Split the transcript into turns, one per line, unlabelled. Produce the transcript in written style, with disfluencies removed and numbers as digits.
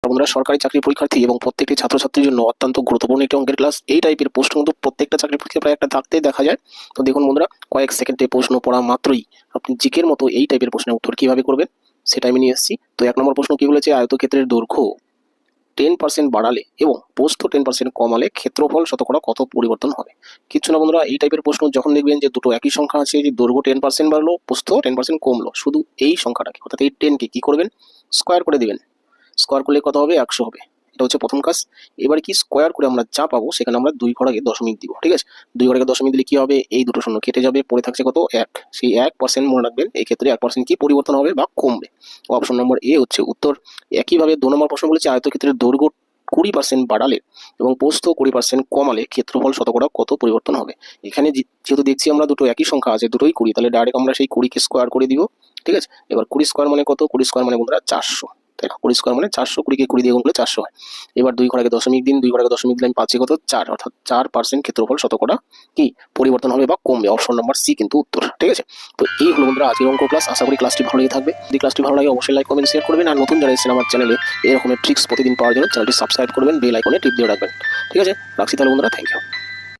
নমস্কার বন্ধুরা, সরকারি চাকরি পরীক্ষার্থী এবং প্রত্যেকটি ছাত্রছাত্রীর জন্য অত্যন্ত গুরুত্বপূর্ণ একটি অঙ্কের ক্লাস। এই টাইপের প্রশ্ন কিন্তু প্রত্যেকটা চাকরি পরীক্ষায় প্রায় একটা থাকতেই দেখা যায়। তো দেখুন বন্ধুরা, কয়েক সেকেন্ডে প্রশ্ন পড়া মাত্রই আপনি জিকের মতো এই টাইপের প্রশ্নের উত্তর কিভাবে করবেন সেটা আমি নিয়ে এসেছি। তো 1 নম্বর প্রশ্ন কি বলেছে, আয়তক্ষেত্রের দৈর্ঘ্য 10% বাড়ালে এবং প্রস্থ 10% কমালে ক্ষেত্রফল শতকরা কত পরিবর্তন হবে? কিচ্ছু না বন্ধুরা, এই টাইপের প্রশ্ন যখন দেখবেন যে দুটো একই সংখ্যা আছে, যে দৈর্ঘ্য 10% বাড়লো, প্রস্থ 10% কমলো, শুধু এই সংখ্যাটাকে অর্থাৎ এই 10কে কি করবেন, স্কোয়ার করে দিবেন। স্কোয়ার করলে কত হবে? 100 হবে। এটা হচ্ছে প্রথম কাজ। এবার কি স্কোয়ার করে আমরা যা পাবো সেখানে আমরা 2 ঘর আগে দশমিক দিব। ঠিক আছে, 2 ঘর আগে দশমিক দিলে কি হবে, এই দুটো শূন্য কেটে যাবে, পড়ে থাকছে কত? 1। সেই 1% মনে রাখবেন, এই ক্ষেত্রে 1% কি পরিবর্তন হবে বা কমবে। অপশন নম্বর এ হচ্ছে উত্তর। একইভাবে 2 নম্বর প্রশ্ন বলেছে, আয়তক্ষেত্রের দৈর্ঘ্য 20% বাড়ালে এবং প্রস্থ 20% কমালে ক্ষেত্রফল শতকরা কত পরিবর্তন হবে? এখানে যেহেতু দেখছি আমরা দুটো একই সংখ্যা আছে, দুটোই 20, তাহলে ডাইরেক্ট আমরা সেই 20কে স্কোয়ার করে দিব। ঠিক আছে, এবার 20 স্কোয়ার মানে কত? 20 স্কোয়ার মানে বন্ধুরা 400। তাই না, 20 স্কোয়ার মানে 400, 20কে 20 দিয়ে গুণ করলে 400 হয়। এবার 2 ঘর আগে দশমিক দিন, 2 ঘর আগে দশমিক দিলে আমি পাচ্ছি কত? 4, অর্থাৎ 4% ক্ষেত্রফল শতকরা কি পরিবর্তন হবে বা কমবে। অপশন নাম্বার সি কিন্তু উত্তর। ঠিক আছে, তো এই হলো বন্ধুরা আজকের অঙ্ক ক্লাস। আশা করি ক্লাসটি ভালো লেগে থাকবে। যদি ক্লাসটি ভালো লাগে অবশ্যই লাইক কমেন্ট শেয়ার করবেন, আর নতুন যারা এসেছেন আমার চ্যানেলে এরকমের ট্রিক্স প্রতিদিন পাওয়ার জন্য চ্যানেলটি সাবস্ক্রাইব করবেন, বেল আইকনে টিপ দিয়ে রাখবেন। ঠিক আছে, রাখছি তাহলে বন্ধুরা, থ্যাংক ইউ।